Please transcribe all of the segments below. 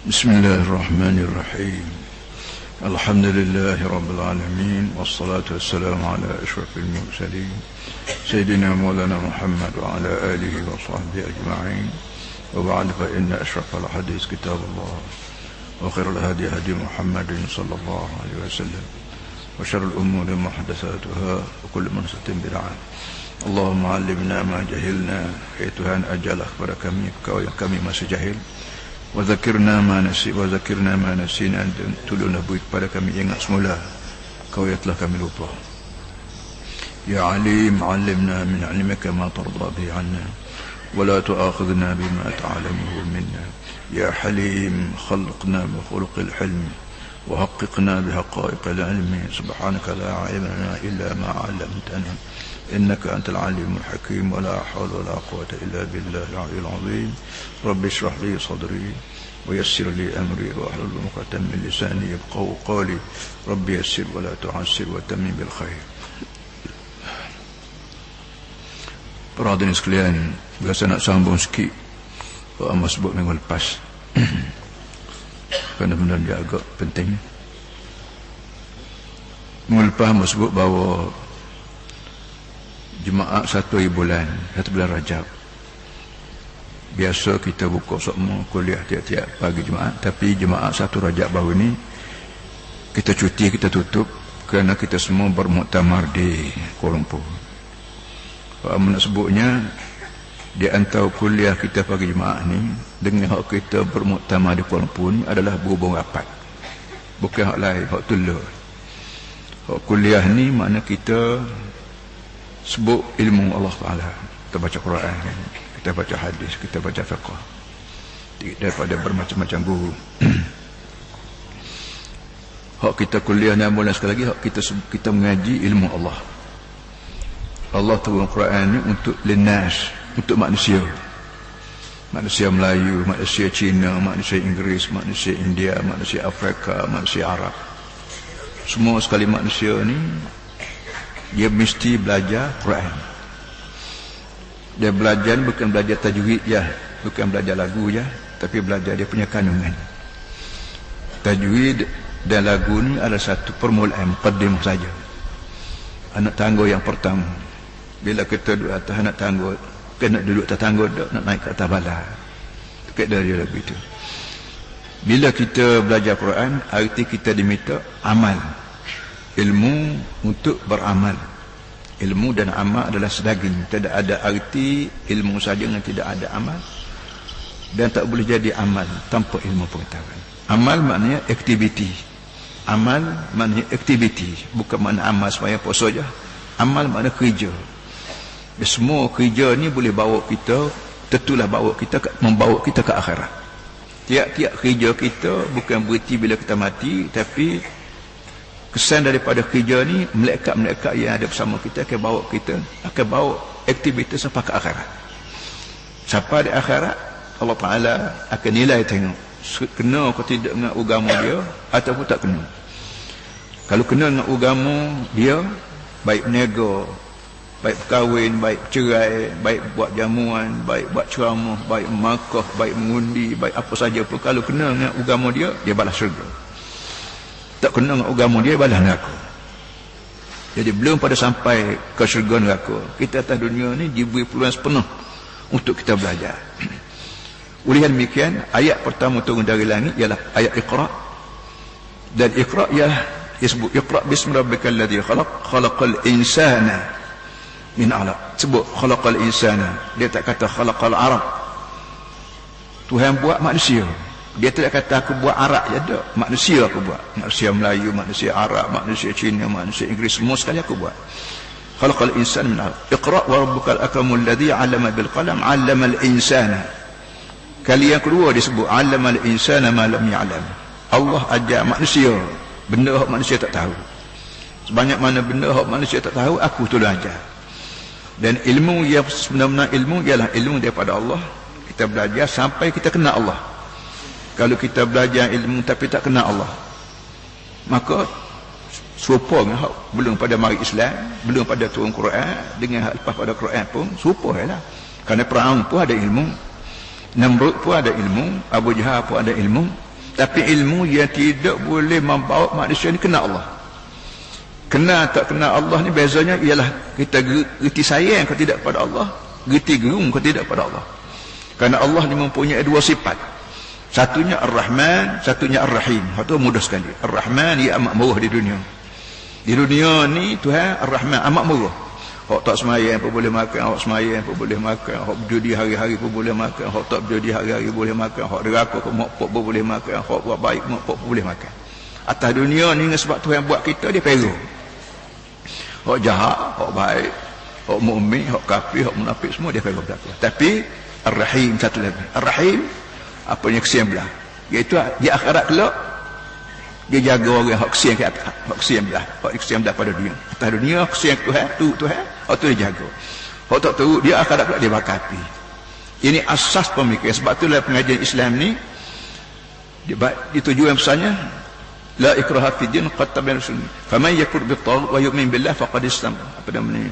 بسم الله الرحمن الرحيم. الحمد لله رب العالمين، والصلاة والسلام على أشرف المرسلين سيدنا مولانا محمد وعلى آله وصحبه أجمعين. وبعد، فإن أشرف الحديث كتاب الله، وخير الهدي هدي محمد صلى الله عليه وسلم، وشر الأمور محدثاتها، وكل محدثة بدعة. اللهم علمنا ما جهلنا، ya Tuhan ajalah kepada kami perkara yang kami masih jahil, wa zakirna ma nasina, dan tolonglah beri kepada kami ingat semula perkara yang telah kami lupa. Ya Alim, allimna min ilmika ma tarda bihi anna, wa la tu'akhidhna bima ta'lamuhu minna. Ya Halim, khalqna bi khuluqil hilm, wa haqqiqna bi haqa'iqil ilmi. Subhanaka la ilma lana illa ma 'allamtana, innaka antal alimul hakim. Wa la hawla wa la quwwata illa billahi al-'aliyyil 'azim. Rabbi shrah li sadri wa yassir li amri wa hlul 'uqdatam min lisani yafqahu qawli. Rabbi yassir wa la tu'assir wa tammim bil khair. Para hadirin sekalian, biasa nak sambung sikit apa Amos sebut minggu lepas kerana benda dia agak penting. Minggu lepas Amos sebut bahawa jemaah satu bulan Rajab, biasa kita buka semua kuliah tiap-tiap pagi jemaah, tapi jemaah satu Rajab baru ni kita cuti, kita tutup kerana kita semua bermuktamar di Kuala Lumpur. Kalau nak sebutnya, di antara kuliah kita pagi jemaah ni dengan hak kita bermuktamar di Kuala Lumpur ni adalah berhubung rapat, bukan hak lain, hak tulur. Hak kuliah ni makna kita sebut ilmu Allah Ta'ala, kita baca Quran, kita baca hadis, kita baca fiqh daripada bermacam-macam guru. Hak kita kuliah ni mula sekali lagi, hak kita mengaji ilmu Allah. Allah turun Quran ni untuk linnas, untuk manusia Melayu, manusia Cina, manusia Inggeris, manusia India, manusia Afrika, manusia Arab. Semua sekali manusia ni dia mesti belajar Quran. Dia belajar bukan belajar tajwid je, bukan belajar lagu je, tapi belajar dia punya kandungan. Tajwid dan lagu ni adalah satu permulaan, muqaddimah saja, anak tangga yang pertama. Bila kita duduk atas anak tangga, kena duduk atas tangga, nak naik ke atas bala, dekat dari lagu itu. Bila kita belajar Quran, arti kita diminta amal, ilmu untuk beramal. Ilmu dan amal adalah sedaging, tidak ada arti ilmu saja yang tidak ada amal, dan tak boleh jadi amal tanpa ilmu pengetahuan. Amal maknanya aktiviti, amal maknanya aktiviti, bukan makna amal supaya puasa saja. Amal makna kerja. Semua kerja ni boleh bawa kita, tentulah membawa kita ke akhirat. Tiap-tiap kerja kita bukan berhenti bila kita mati, tapi kesan daripada kerja ni, malaikat-malaikat yang ada bersama kita akan bawa aktiviti sampai ke akhirat. Sampai di akhirat, Allah Ta'ala akan nilai tengok kena atau tidak dengan agama dia ataupun tak kena. Kalau kena dengan agama dia, baik berniaga, baik berkahwin, baik cerai, baik buat jamuan, baik buat ceramah, baik makah, baik mengundi, baik apa saja pun, kalau kena dengan agama dia, dia balas syurga. Tak kena dengan agama dia, balas neraka. Jadi belum pada sampai ke syurga neraka, kita atas dunia ni diberi peluang sepenuh untuk kita belajar. Oleh demikian, ayat pertama turun dari langit ialah ayat Iqra. Dan Iqra ialah disebut Iqra bismi rabbikal ladzi khalaq, khalaqal insana min 'alaq. Sebut khalaqal insana, dia tak kata khalaqal arab. Tuhan buat manusia, dia tidak kata aku buat Arab je, tak. Manusia aku buat, manusia Melayu, manusia Arab, manusia Cina, manusia Inggeris, semua sekali aku buat. Khalaqal insana min 'alaq. Iqra wa rabbukal akramul ladzi 'allama bil qalam 'allamal insana. Kali yang kedua disebut 'allamal insana ma lam ya'lam. Allah ajar manusia benda hak manusia tak tahu. Sebanyak mana benda hak manusia tak tahu, aku tolong ajar. Dan ilmu yang sebenar-benar ilmu ialah ilmu daripada Allah. Kita belajar sampai kita kenal Allah. Kalau kita belajar ilmu tapi tak kenal Allah, maka serupa dengan hak belum pada mari Islam, belum pada turun Quran, dengan hak lepas pada Quran pun serupa lah. Kerana Firaun pun ada ilmu, Namrud pun ada ilmu, Abu Jahal pun ada ilmu, Tapi ilmu yang tidak boleh membawa manusia ni kena Allah. Kena tak kena Allah ni bezanya ialah kita gerti sayang ke tidak pada Allah, gerti gerung ke tidak pada Allah. Kerana Allah ni mempunyai dua sifat. Satunya Ar-Rahman, satunya Ar-Rahim. Itu mudah sekali. Ar-Rahman ia amat murah di dunia. Di dunia ni Tuhan Ar-Rahman amat murah. Hak tak semayang pun boleh makan, hak semayang pun boleh makan, hak berdudi hari-hari pun boleh makan, hak tak berdudi hari-hari boleh makan, hak deraka ke mokpok pun boleh makan, hak buat baik mokpok pun boleh makan. Atas dunia ni sebab Tuhan buat kita dia perlu. Hak jahat, hak baik, hak mukmin, hak kafir, hak munafik semua dia perlu berlaku. Tapi Ar-Rahim satu lagi. Ar-Rahim apa yang kesian belah. Iaitu di akhirat kelak dia jaga orang hak kesian ke atas, hak kesian belah, hak kesian belah pada dunia. Atas dunia kesian Tuhan, Tuhan, hak tu dia jaga. Hak tak tahu dia akhirat kelak dia bakar api. Ini asas pemikiran. Sebab itulah pengajian Islam ni ditujukan pesannya la ikraha fid din qad tabayyana rusul. Faman yakfur bit-taghut wa yu'min billah faqad islam. Apa namanya?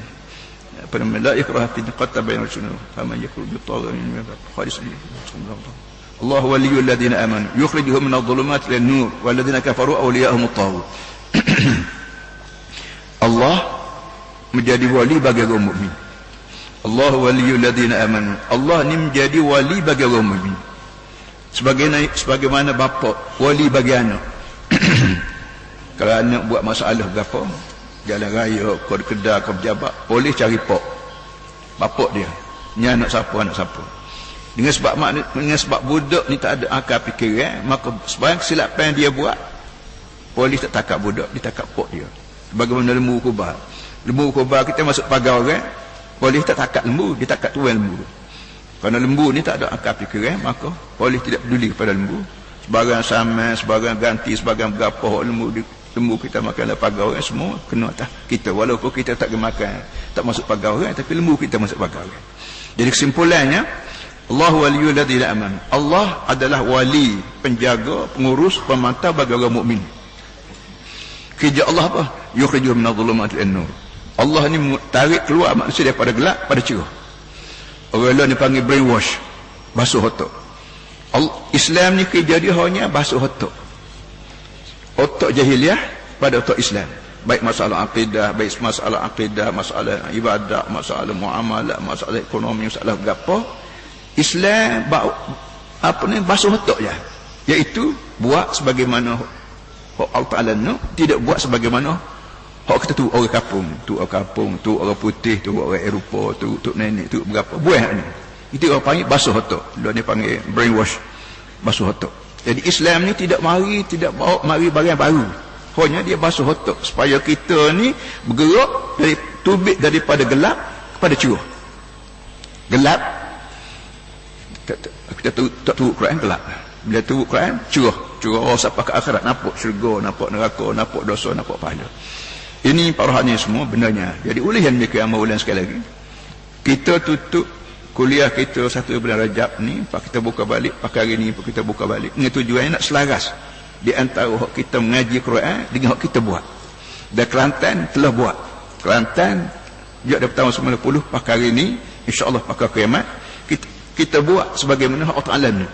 La ikraha fid din qad tabayyana rusul. Faman yakfur bit-taghut wa yu'min billah faqad islam. Allah waliyul ladzina amanu yukhrijuhum minadh dhulumati ilan nur wal ladzina kafaru awliya'uhum at-taghut. Allah menjadi wali bagi orang mukmin. Allah waliyul ladzina amanu. Allah ni menjadi wali bagi orang mukmin. Sebagaimana bapa wali bagi anak. Kalau anak buat masalah berapa, jalan raya, kod kedai, kod pejabat, polis cari pok bapak dia. Ni anak siapa. Dengan sebab budak ni tak ada akal fikiran, maka sebarang kesilapan dia buat, polis tak tangkap budak, dia tangkap pok dia. Bagaimana lembu kubah. Lembu kubah kita masuk pagar orang, polis tak tangkap lembu, dia tangkap tuan lembu. Kerana lembu ni tak ada akal fikiran, maka polis tidak peduli kepada lembu. Sebagian sama, sebagian ganti, sebagian berapa lembu kita makan dalam pagar orang, semua kena atas kita. Walaupun kita tak makan, tak masuk pagar orang, tapi lembu kita masuk pagar orang. Jadi kesimpulannya, Allah waliyul ladzina amanu. Allah adalah wali, penjaga, pengurus, pemantau bagi orang mukmin. Kerja Allah apa? Yukhrijuhum minadh dhulumati ilan nur. Allah ni tarik keluar manusia daripada gelap pada cerah. Orang lain dipanggil brainwash, basuh otak. Islam ni kerja dia hanya basuh otak. Otak jahiliah pada otak Islam. Baik masalah akidah, masalah ibadah, masalah muamalah, masalah ekonomi, masalah apa. Islam basuh otak je. Iaitu buat sebagaimana hak Allah Taala nak, tidak buat sebagaimana hak kita tu orang kampung, tu orang putih, tu orang Eropah, tu nenek, tu berapa. Buat ni. Itu orang panggil basuh otak. Dia panggil brainwash, basuh otak. Jadi Islam ni tidak mari barang baru. Hanya dia basuh otak supaya kita ni bergerak dari tubik daripada gelap kepada cerah. Gelap kita tak turut Quran gelap. Bila turut Quran cerah sampai ke akhirat, nampak syurga, nampak neraka, nampak dosa, nampak pahala. Ini parahannya semua benarnya. Jadi ulihan mereka yang maulan sekali lagi. Kita tutup kuliah kita 1 bulan Rajab ni, pak kita buka balik, pakai hari ni kita buka balik. Dengan tujuan nak selaras di antara hak kita mengaji Quran dengan hak kita buat. Dan Kelantan telah buat. Kelantan sejak dari tahun 90 pakai hari ni, insya-Allah pakai kiamat kita buat sebagaimana hak Allah ni.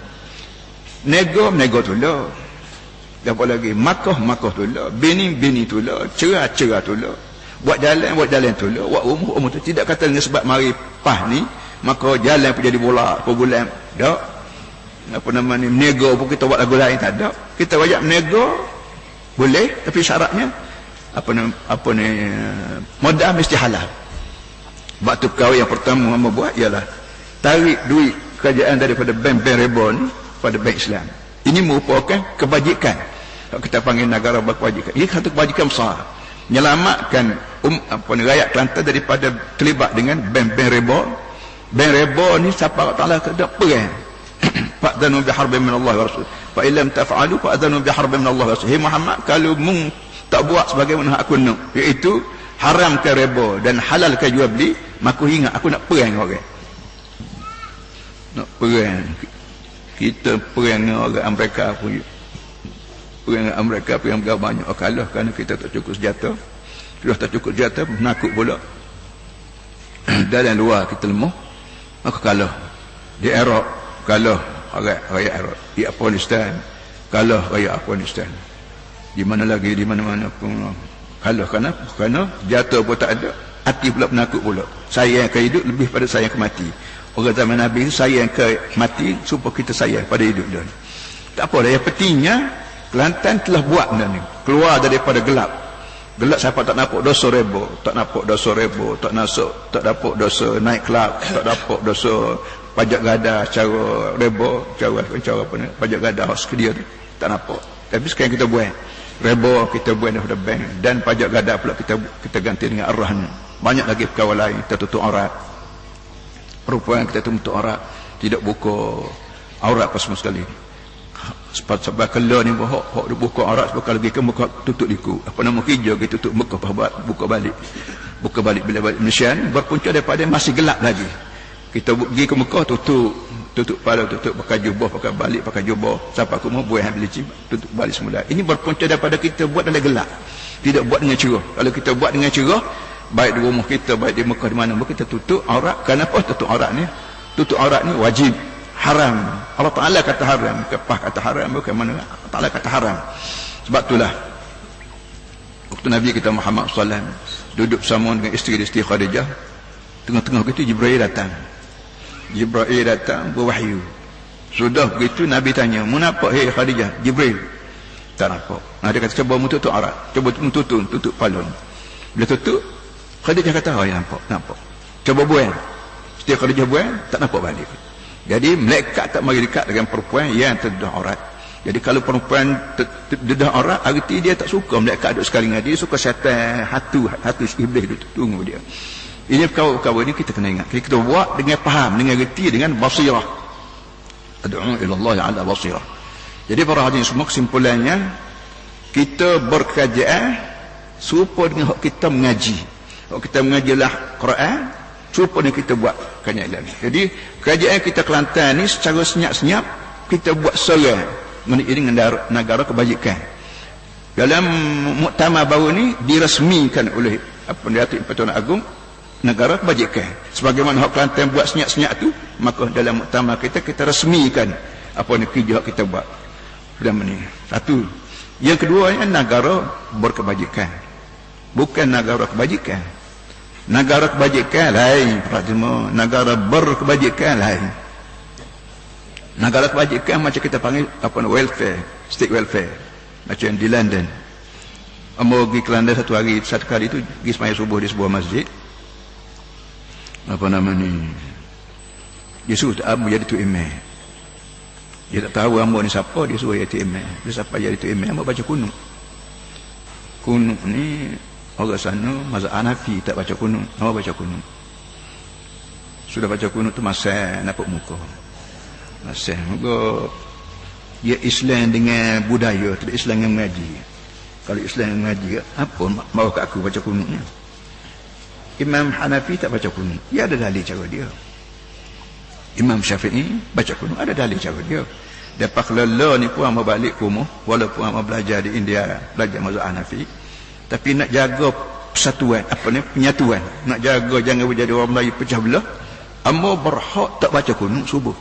Nego tulah. Dan apa lagi? Makkah tulah. Bini tulah. Cerah tulah. Buat jalan tulah. Buat umur tu. Tidak kata dengan sebab mari pah ni, maka jalan pun jadi bola, bulan. Tak. Apa nama ni? Nego pun kita buat lagu lain, tak ada. Kita wajib nego boleh, tapi syaratnya apa ni modal mesti halal. Sebab tu kau yang pertama hamba buat ialah tarik duit kerajaan daripada bank-bank riba ni pada bank Islam. Ini merupakan kebajikan. Kalau kita panggil negara berkebajikan. Ini satu kebajikan besar. Menyelamatkan rakyat Kelantan daripada terlibat dengan bank-bank riba. Bank riba ni siapa Allah Taala kena perang. Fa'dhanu biharbin min Allah wa rasul. Fa illam taf'alu fa'dhanu biharbin min Allah wa rasul. Hey Muhammad, kalau mung tak buat sebagaimana aku nak, iaitu haramkan riba dan halalkan jual beli, maka ingat aku nak perang orang. Nak perang. Kita perang dengan orang Amerika pun. Perang dengan Amerika pun yang berapa banyak kalah kerana kita tak cukup senjata. Sudah tak cukup senjata, menakut pula. Dalam luar kita lemah, maka kalah. Di Iraq kalah rakyat Iraq. Di Afghanistan kalah raya Afghanistan. Di mana lagi, di mana-mana pun kalah. Kenapa? Kerana jatuh pun tak ada, hati pula penakut pula. Sayang ke hidup lebih pada sayang ke mati. Orang zaman Nabi sayang ke mati supaya kita sayang pada hidup dia. Tak apa dah, yang pentingnya Kelantan telah buat benda ni, keluar daripada gelap. Gelap siapa tak nampak dosa rebo, tak nampak dosa rebo, tak nasuk, tak nampak dosa naik kelab, tak nampak dosa pajak gada cara rebo, cara apa ni, pajak gada hos ke dia tu, tak nampak. Tapi sekarang kita buat rebo, kita buat daripada bank, dan pajak gada pula kita ganti dengan arahnya. Banyak lagi perkara lain, kita tutup aurat. Perempuan kita tutup aurat, tidak buka aurat apa semua sekali. Sebab kalau ni hok buka aurat, sebab kalau kita buka tutup liku, apa nama hijau kita tutup buka balik bila balik Malaysia ni berpunca daripada masih gelap lagi. Kita pergi ke Mekah tutup kepala, tutup pakai jubah, pakai balik pakai jubah, sampai aku mau buat habis tutup balik semula. Ini berpunca daripada kita buat dalam gelap, tidak buat dengan cerah. Kalau kita buat dengan cerah, baik di rumah kita, baik di Mekah, di mana pun kita tutup aurat. Kenapa tutup aurat ni? Tutup aurat ni wajib, haram. Allah Ta'ala kata haram, kepah kata haram, bukan mana Allah Ta'ala kata haram. Sebab itulah waktu Nabi kita Muhammad SAW duduk bersama dengan isteri Khadijah, tengah-tengah begitu Jibril datang berwahyu. Sudah begitu Nabi tanya, "Mu nampak hei Khadijah?" Jibril, "Tak nampak." Dia kata, "Cuba mu tutup aurat, cuba mu tutup palun." Bila tutup, Khadijah kata, "Oh ya, nampak." Cuba buang. Setiap Khadijah buang, tak nampak balik. Jadi malaikat tak mari dekat dengan perempuan yang terdedah aurat. Jadi kalau perempuan terdedah aurat, arti dia tak suka malaikat duduk sekali dengan dia, suka syaitan, hatu iblis duduk tunggu dia. Ini perkara-perkara ini kita kena ingat. Kita buat dengan faham, dengan reti, dengan basirah. Ad'u ila Allah ala basirah. Jadi para hadirin semua, kesimpulannya kita berkerajaan serupa dengan hak kita mengaji. Hak kita mengajilah Quran, serupa dengan kita buat kerajaan. Jadi kerajaan kita Kelantan ni secara senyap-senyap kita buat serang dengan negara kebajikan. Dalam muktamar baru ni dirasmikan oleh Datuk Pertuan Agong negara kebajikan. Sebagaimana hak Kelantan buat senyap-senyap tu, maka dalam muktamar kita resmikan kerja kita buat. Dalam ni. Satu. Yang keduanya negara berkebajikan. Bukan negara kebajikan. Negara kebajikan lain, negara berkebajikan lain. Negara kebajikan macam kita panggil welfare, state welfare. Macam di London. Amo pergi ke London satu kali tu pergi sembahyang subuh di sebuah masjid. Dia suruh Abu jadi tu imam. Dia tak tahu Abu ni siapa, dia suruh jadi imam. Dia siapa jadi tu imam, Abu baca kunut. Kunut ni orang sana mazhab Hanafi tak baca kunut, Abu baca kunut. Sudah baca kunut tu masa nampak muka. Masa muka dia Islam dengan budaya, tidak Islam dengan mengaji. Kalau Islam dengan mengaji, apa mau kat aku baca kunutnya? Imam Hanafi tak baca kunut, dia ada dalil cara dia. Imam Syafi'i baca kunut, ada dalil cara dia. Dapat kelala ni pun amal balik ke rumah, walaupun amal belajar di India, belajar mazhab Hanafi, tapi nak jaga persatuan, penyatuan, nak jaga jangan menjadi orang Melayu pecah belah, amal berhak tak baca kunut subuh.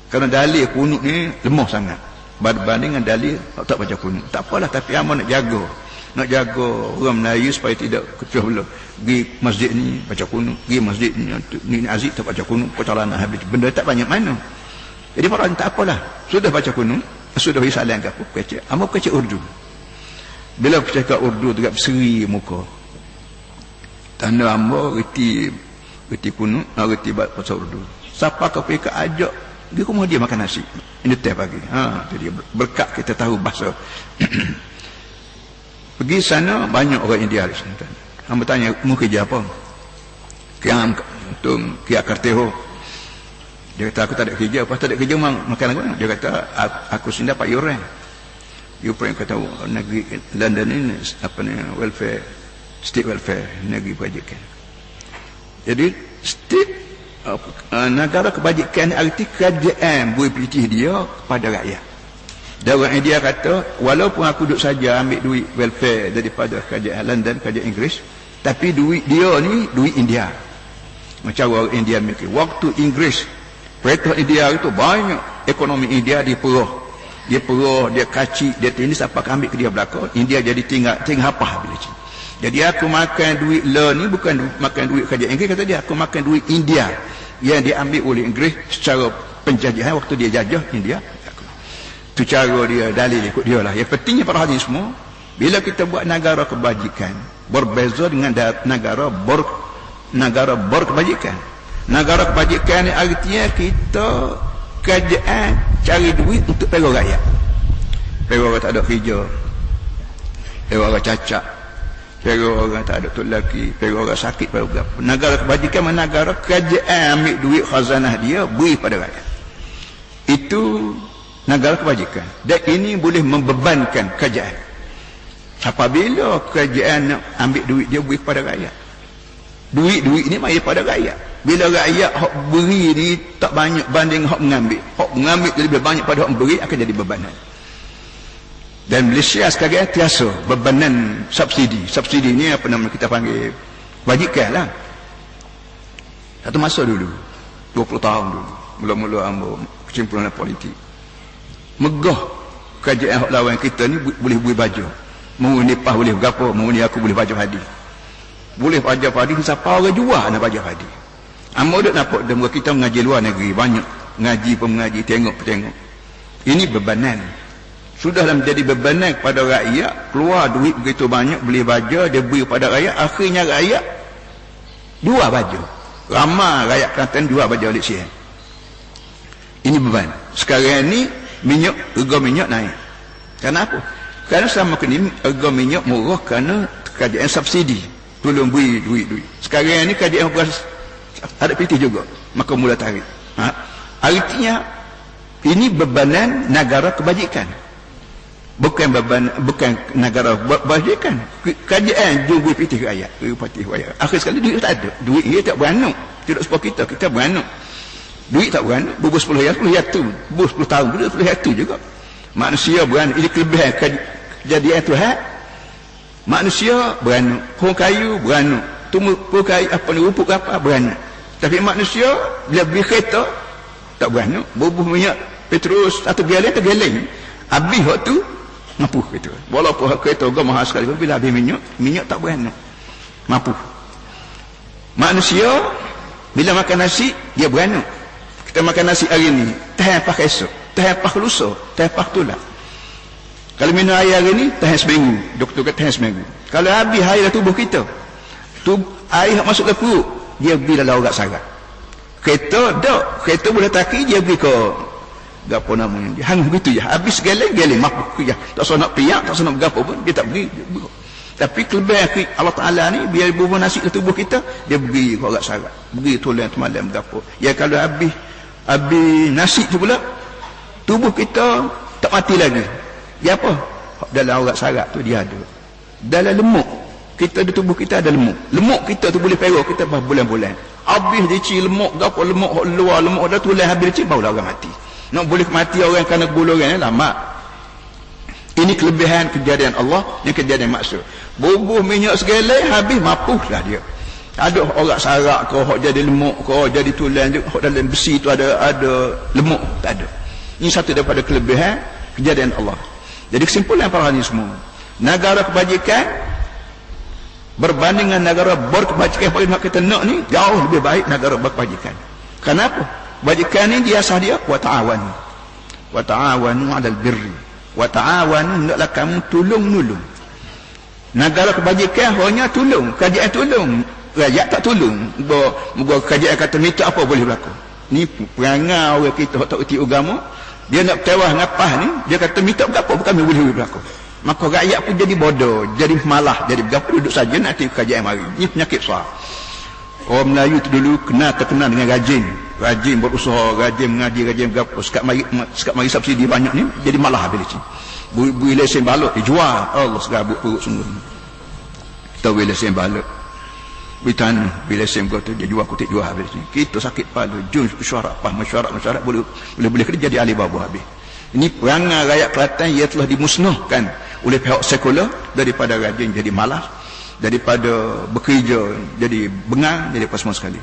Kerana dalil kunut ni lemah sangat berbanding dengan dalil tak baca kunut. Tak apalah, tapi amal nak jaga orang Melayu supaya tidak pecah belah. Pergi masjid ni baca kunut, pergi masjid ni Aziz tak baca kunut, kocaran habis, benda tak banyak mana. Jadi para tak apalah, sudah baca kunut, sudah risalah ke apa, kecek amal kecek Urdu. Bila bercakap Urdu dekat berseri muka, tanda amal reti kunut, reti bahasa Urdu. Siapa kau pergi ajak di rumah dia makan nasi ini teh pagi, jadi berkat kita tahu bahasa. Pergi sana banyak orang India di sana. Hamba tanya, "Mu kerja apa?" "Kiam untuk Kia Karteho." Dia kata, "Aku tak ada kerja." "Apa tak ada kerja, makan apa?" Dia kata, "Aku sini dapat yuran." Yuran kata, "Negeri London ini welfare, state welfare, negeri kebajikan." Jadi state negara kebajikan arti kerajaan beri pitih dia kepada rakyat. Dan orang India kata, walaupun aku duduk saja ambil duit welfare daripada kerajaan London, kerajaan Inggeris, tapi duit dia ni duit India. Macam orang India mikir, waktu Inggeris perintah India itu banyak ekonomi India diperah dia perah, dia kacik, dia ini siapa ambil ke dia belakang, India jadi tinggal apa bila cik. Jadi aku makan duit ni bukan makan duit kerajaan Inggeris, kata dia, aku makan duit India yang diambil oleh Inggeris secara penjajahan waktu dia jajah India. Itu cara dia, dalil ikut dia lah. Yang pentingnya para hadirin semua, bila kita buat negara kebajikan, berbeza dengan negara berkebajikan. Negara kebajikan ni artinya kita kerajaan cari duit untuk pera rakyat. Pera orang tak ada kerja, pera orang cacat, pera orang tak ada tok lelaki, pera orang sakit, pera berapa. Negara kebajikan mana negara kerajaan ambil duit khazanah dia beri pada rakyat. Itu negara kebajikan. Dan ini boleh membebankan kerajaan. Apabila kerajaan nak ambil duit dia beri pada rakyat, duit ni mari pada rakyat. Bila rakyat hak beri ni tak banyak banding hak mengambil lebih banyak pada hak beri, akan jadi bebanan. Dan Malaysia sekarang tiasa bebanan subsidi. Subsidi ni apa nama kita panggil kebajikan lah. Satu masa dulu 20 tahun dulu, mula-mula ambil kesimpulan politik, megah kerajaan hak lawan kita ni boleh beri baju, mau nipah boleh berapa, mau ni aku boleh baju hadis, boleh baju hadis siapa orang jual nak baju hadis. Amo dak nampak demo kita mengaji luar negeri banyak, ngaji pemengaji tengok. Ini bebanan. Sudahlah menjadi bebanan kepada rakyat, keluar duit begitu banyak beli baju, dia beri pada rakyat, akhirnya rakyat jual baju. Ramai rakyat Kelantan jual baju Malaysia. Ini beban. Sekarang ni minyak, harga minyak naik. Kenapa? Kerana selama ni harga minyak murah kerana kerajaan subsidi, tolong beri duit. Sekarang ni kerajaan ada pitih juga, maka mula tarik. Artinya ini bebanan negara kebajikan, bukan negara kebajikan. Kerajaan jumpa pitih rakyat, akhir sekali duit tak ada, duit dia tak beranuk. Tidak seperti kita beranuk, duit tak beranuk, bubur 10 jatuh, bubur 10 tahun 10 jatuh juga. Manusia beranuk, ini kelebihan kejadian Tuhan. Manusia beranuk, pohon kayu beranuk, tumbuh kayu apa ni, rumput apa beranuk. Tapi manusia bila beli kereta tak beranuk, bubuh minyak petrus atau geleng, habis waktu mampu kereta. Walaupun kereta harga mahal sekali, bila habis minyak tak beranuk, mampu. Manusia bila makan nasi dia beranuk. Kita makan nasi hari ni, tahan pakai esok, tahan pakai lusa, tahan pakai tulang. Kalau minum air hari ni tahan seminggu, doktor kata tahan seminggu. Kalau habis air dalam tubuh kita, air masuk ke perut, dia beri dalam aurat saraf. Kereta boleh taki, dia beri ke apa namanya, dia hang begitu je, habis geleng mampu je, tak usah nak piak, tak usah nak berapa pun dia tak beri. Tapi kelebihan Allah Ta'ala ni, biar bubuh nasi ke tubuh kita, dia beri ke aurat saraf, beri tulang malam berapa. Ya kalau habis nasi tu pula, tubuh kita tak mati lagi. Dia apa? Dalam aurat saraf tu dia ada, dalam lemuk kita, di tubuh kita ada lemuk kita tu boleh perah kita berbulan-bulan. Habis dicil lemuk gapo, lemuk luar, lemuk dah tulang habis dicil, barulah orang mati. Nak boleh mati orang kerana gulungan lama. Ini kelebihan kejadian Allah, yang kejadian maksud. Bubuh minyak segala habis, mapuhlah dia. Ada orang sarak ke, hok jadi lemuk ke, jadi tulang, hok dalam besi tu ada lemuk, tak ada. Ini satu daripada kelebihan kejadian Allah. Jadi kesimpulan para hadirin semua, negara kebajikan berbanding dengan negara berkebajikan yang kita nak ni, jauh lebih baik negara berkebajikan. Kenapa? Kebajikan ni dia asal dia wa ta'awanu 'alal birri wa ta'awanu, hendaklah kamu tolong-menolong. Negara kebajikan hanya tolong, kerajaan tolong, rakyat tak tolong. Moga kerajaan kata minta apa boleh berlaku. Ni perangai orang kita tak erti agama, dia nak tewah ngapah ni, dia kata minta berapa bukan boleh berlaku. Maka rakyat pun jadi bodoh, jadi malah, jadi berapa duduk saja nanti kerajaan mari. Ini penyakit besar. Orang Melayu tu dulu terkenal dengan rajin berusaha, rajin mengaji, rajin berapa, sekat mari subsidi banyak ni, jadi malah habis ni. Bui lesen balut dijual, Allah segabut perut sungguh. Kita bui lesen balut, bui tanah, bui lesen kata dia jual, kutik jual habis ni. Kita sakit kepala, jun mesyuarat boleh kerja jadi Alibaba habis. Ini perangai rakyat Kelantan ia telah dimusnahkan oleh pihak sekular, daripada rajin jadi malas, daripada bekerja jadi bengang, jadi apa semua sekali.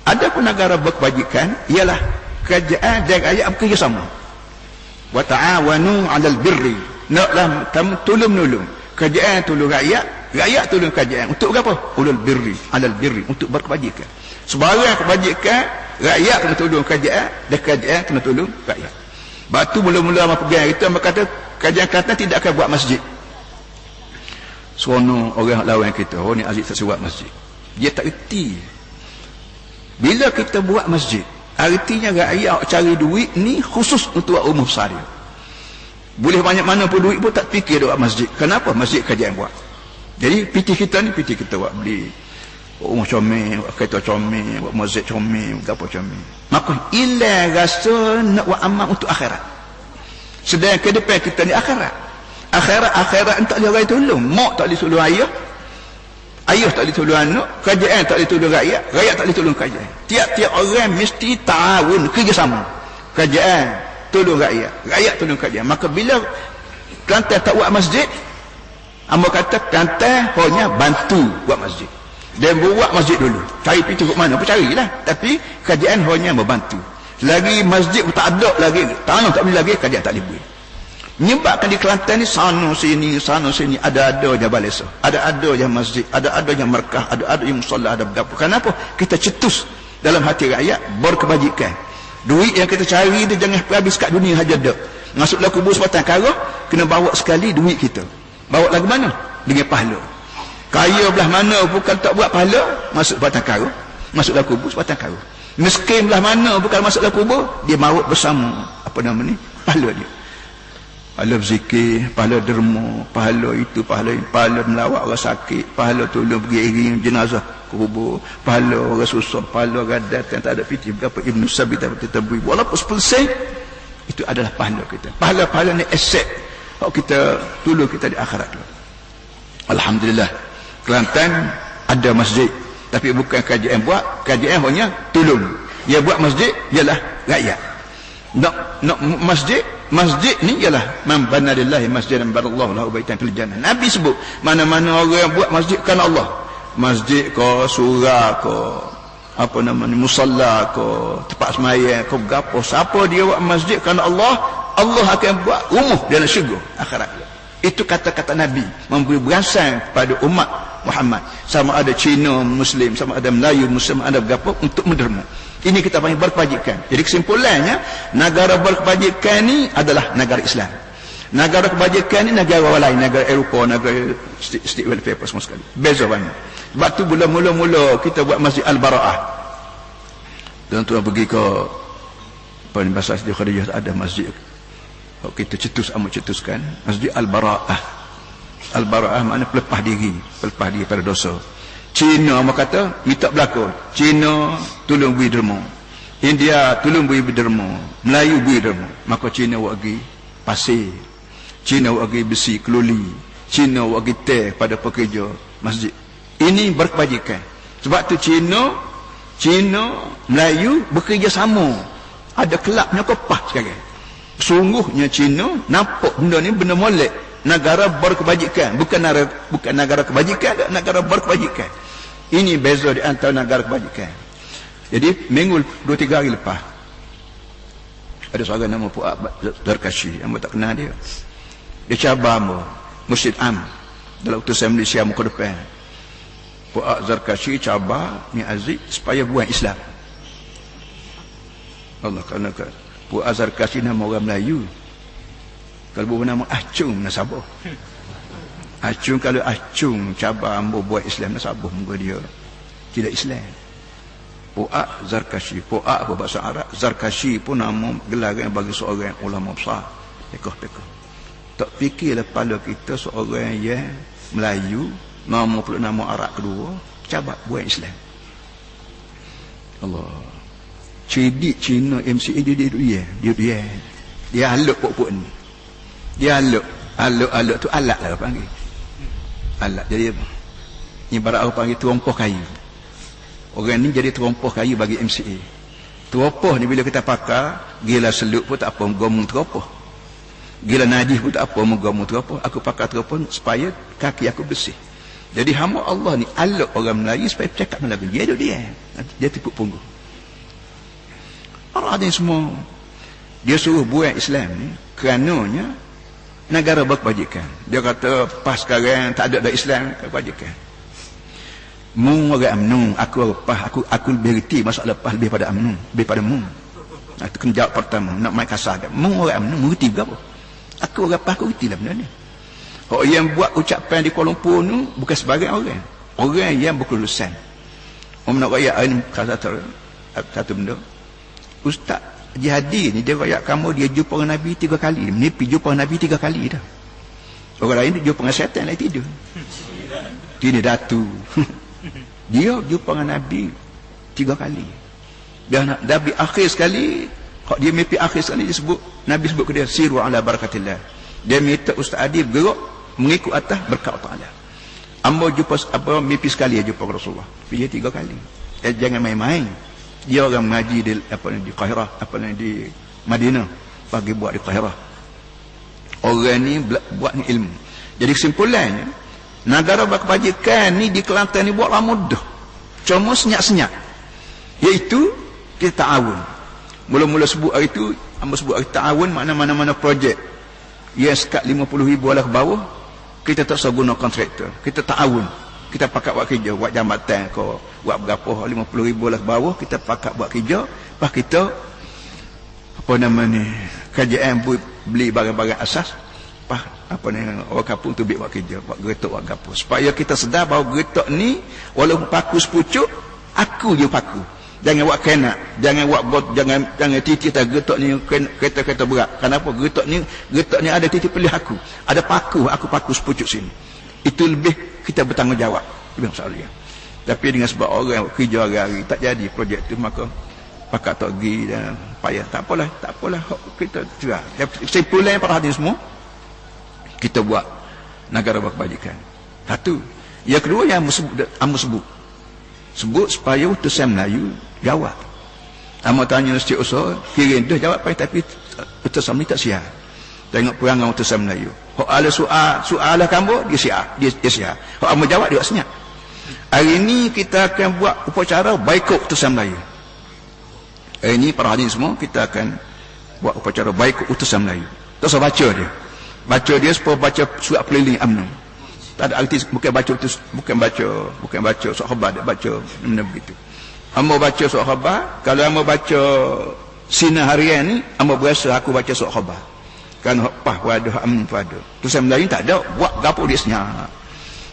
Ada pun negara berkebajikan ialah kerajaan dan rakyat bekerja sama. wa ta'awanu 'alal birri, naklah kamu tolong-menolong kerajaan tolong rakyat, rakyat tolong kerajaan untuk apa? Ulul birri 'alal birri, untuk berkebajikan. Sebarang kebajikan rakyat kena tolong kerajaan dan kerajaan kena tolong rakyat. Batu mula-mula apa pegang kita kata kerajaan Kelantan tidak akan buat masjid. Seronok orang lawan kita, oh ni Aziz tak buat masjid. Dia tak erti. Bila kita buat masjid, artinya rakyat cari duit ni khusus untuk umum sahaja. Boleh banyak mana pun duit pun tak fikir buat masjid. Kenapa? Masjid kerajaan buat. Jadi piti kita ni piti kita buat beli rumah comel, buat kereta comel, buat masjid comel, apa comel. Maka ilah rasa nak buat amal untuk akhirat. Sedang ke depan kita ni akhirat. Akhirat tak boleh orang tolong. Mak tak boleh tolong ayah. Ayah tak boleh tolong anak. Kerajaan tak boleh tolong rakyat. Rakyat tak boleh tolong kerajaan. Tiap-tiap orang mesti ta'awun, kerjasama. Kerajaan tolong rakyat. Rakyat tolong kerajaan. Maka bila Kelantan tak buat masjid, hamba kata Kelantan hanya bantu buat masjid. Dan buat masjid dulu. Cari pintu ke mana pun carilah. Tapi kerajaan hanya membantu. Lagi masjid pun tak ada lagi. Tanah tak boleh lagi, kerajaan tak boleh buat. Menyebabkan di Kelantan ni sana sini ada-ada je balesa, ada-ada je masjid, ada-ada je markah, ada-ada je musalla, ada berapa. Kenapa? Kita cetus dalam hati rakyat berkebajikan. Duit yang kita cari tu jangan habis kat dunia saja dak. Masuklah kubur sebatang kara, kena bawa sekali duit kita. Bawa lagu mana? Dengan pahala. Kaya belah mana bukan tak buat pahala, masuk sebatang kara, masuklah kubur sebatang kara. Miskin belah mana bukan masuklah kubur, dia maut bersama apa nama ni? Pahala dia. Pahala berzikir, pahala derma, pahala itu, pahala ini, pahala melawat orang sakit, pahala tolong pergi iring jenazah ke kubur, pahala orang susah, pahala orang datang tak ada piti, berapa Ibn Sabi tak kita beri, walaupun 10% itu adalah pahala kita. Pahala-pahala ni aset kalau kita tolong kita di akhirat. Alhamdulillah, Kelantan ada masjid, tapi bukan kerajaan buat, kerajaan hanya tolong. Dia buat masjid ialah rakyat. Nak masjid ni ialah man bana lillahi masjidan barallahu lahu baitan fil jannah. Nabi sebut mana-mana orang yang buat masjid kan Allah, masjid ke surau ke apa nama ni musalla ke tempat sembahyang ke gapo, siapa dia buat masjid kan Allah, Allah akan buat rumah dalam syurga akhirat. Itu kata-kata Nabi memberi berasan kepada umat Muhammad, sama ada Cina Muslim, sama ada Melayu Muslim, ada gapo untuk menderma. Ini kita panggil berkebajikan. Jadi kesimpulannya, negara berkebajikan ni adalah negara Islam. Negara kebajikan ni negara lain, negara Eropah, negara state welfare apa semua sekali. Beza banyak. Sebab tu mula-mula kita buat Masjid Al-Bara'ah. Tuan-tuan pergi ke apa ni bahasa Siti Khadijah, ada masjid. Kalau kita cetuskan Masjid Al-Bara'ah. Al-Bara'ah makna pelepah diri pada dosa. Cina apa kata minta berlaku, Cina tolong beri derma, India tolong beri derma, Melayu beri derma, maka Cina buat pergi pasir, Cina buat pergi besi keluli, Cina buat pergi teh pada pekerja masjid. Ini berkebajikan. Sebab tu Cina Melayu bekerja sama, ada kelabnya kopah sekarang. Sungguhnya Cina nampak benda ni benda molek. Negara berkebajikan, bukan negara kebajikan, negara berkebajikan. Ini beza di antara negara kebajikan. Jadi minggu 2-3 hari lepas ada seorang nama Puak Zarkashi, hamba tak kenal dia. Dia cabar hamba Masjid Am dalam utusan Malaysia muka depan. Puak Zarkashi cabar ni Aziz supaya buat Islam. Allah, kerana Puak Zarkashi nama orang Melayu. Kalau bernama Acung Nasabah. Acung, kalau Acung cabar hamba buat Islam Nasabah, muka dia tidak Islam. Puak Zarkashi, Puak apa bahasa Arab, Zarkashi pun nama gelaran bagi seorang ulama besar, pekoh-pekoh. Tak fikirlah pada kita seorang yang Melayu, nama pula nama Arab kedua, cabar buat Islam. Allah. Cedik Cina MCA dia haluk pokok ni. Dia aluk tu alat lah panggil. Alat jadi apa? Ni barat orang panggil terompah kayu. Orang ni jadi terompah kayu bagi MCA. Terompah ni bila kita pakai, gila seluk pun tak apa, menggomong terompah. Gila najis pun tak apa, menggomong terompah. Aku pakai terompah supaya kaki aku bersih. Jadi hamba Allah ni aluk orang Melayu supaya cakap Melayu. Dia tipu punggung. Orang ni semua dia suruh buat Islam ni. Kerananya negara berkebajikan. Dia kata pas sekarang tak ada Islam kebajikan. Mu orang UMNO, aku orang PAS, aku lebih reti masalah PAS lebih pada UMNO, lebih pada mu. Itu kena jawab pertama, nak main kasar kan. Mu orang UMNO, mu reti berapa? Aku orang PAS, aku reti lah benda ni. Orang yang buat ucapan di Kuala Lumpur ni bukan sebagai orang. Orang yang berkelulusan. Orang nak rakyat ini satu benda. Ustaz Jihadi ni dia rakyat kamu, dia jumpa dengan Nabi 3 kali. Menipu jumpa dengan Nabi 3 kali dah. Orang lain dia jumpa dengan syaitan lain tidur. Ini datu. Dia jumpa dengan Nabi 3 kali. Dan Nabi akhir sekali, dia mimpi akhir sekali dia sebut, Nabi sebut ke dia, siru ala barakatillah. Dia minta Ustaz Adi bergerak mengikut atas berkat Allah. Amba jumpa mimpi sekali dia jumpa Rasulullah. Dia 3 kali. Jangan main-main. Dia orang mengaji di Qahirah, di Madinah, bagi buat di Qahirah. Orang ni buat ni ilmu. Jadi kesimpulannya, negara berkebajikan ni di Kelantan ni buat lama dah. Cuma senyap-senyap. Iaitu kita ta'awun. Mula-mula sebut hari tu, amba sebut hari ta'awun, mana-mana projek yang sekat 50,000 lah ke bawah, kita tak usah guna kontraktor. Kita ta'awun. Kita pakat buat kerja, buat jambatan ke, buat berapa 50,000 lah ke bawah, kita pakat buat kerja. Lepas kita kerajaan beli barang-barang asas. Orang kampung tu buat kerja, buat geretok, buat gapo, supaya kita sedar bahawa geretok ni walaupun paku sepucuk, aku je paku. Jangan buat kenak, jangan buat bot, jangan titi tak geretok ni kereta-kereta berat. Kenapa? Geretok ni ada titi pilih aku, ada paku, aku paku sepucuk sini. Itu lebih kita bertanggungjawab, lebih masalah. Tapi dengan sebab orang kerja hari-hari tak jadi projek tu, maka pakat tak pergi dan payah. Tak apalah kita cerah. Kesimpulan para hadirin semua, kita buat negara berkebajikan. Satu. Yang kedua yang sebut supaya utusan Melayu jawab. Amba tanya setiap usaha, kirim dah jawab tapi utusan ni tak siap. Tengok perangai utusan Melayu. Hok ada soal lah kamu, dia siap. Hok amba jawab dia senyap. Hari ini kita akan buat upacara baikut utusan Melayu. Hari ini para hadirin semua kita akan buat upacara baikut utusan Melayu. Tak usah baca dia. Baca dia supaya baca surat keliling UMNO. Tak ada arti bukan baca surat khabar, dia baca benda begitu. Amba baca surat khabar, kalau amba baca sinar harian ni, amba berasa aku baca surat khabar. Kan pah ada UMNO ada. Tulisan Melayu tak ada, buat gapo dia senyap.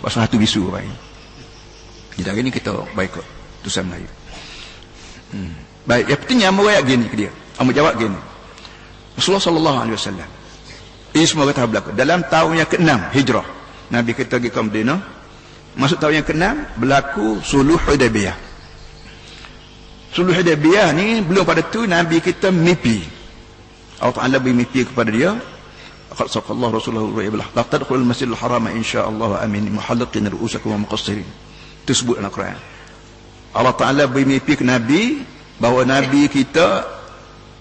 Buat satu bisu baik. Jadi hari ni kita baikut tulisan Melayu. Baik, yang pentingnya amba ayat gini ke dia. Amba jawab gini. Rasulullah sallallahu alaihi wasallam. Ini semua kata berlaku. Dalam tahun yang ke-6 Hijrah, Nabi kita pergi ke Madinah. Masuk tahun yang ke-6 berlaku Suluh Hudaybiyah. Suluh Hudaybiyah ni belum pada tu Nabi kita mimpi. Allah Ta'ala bermimpi kepada dia. Qad saqallahu Rasulullah ru'ya la tadkhulul masjidil haram insyaallah amin muhalliqin ru'usakum wa muqassirin. Itu sebut dalam Quran. Allah Ta'ala bermimpi ke Nabi bahawa Nabi kita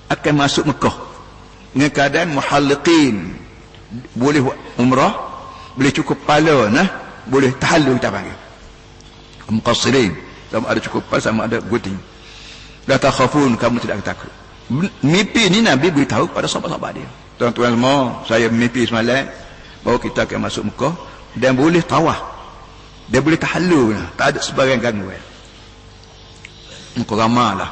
akan masuk Mekah dengan keadaan muhalliqin, boleh umrah, boleh cukup kepala, boleh tahallul kita panggil muqassirin, sama ada cukup kepala, sama ada gunting. La takhafun, kamu tidak takut. Mimpi ni Nabi beritahu kepada sahabat-sahabat dia. Tuan-tuan semua, saya mimpi semalam bahawa kita akan masuk Mekah dan boleh tawaf, dia boleh tahallul, tak ada sebarang gangguan. Muka ramah lah.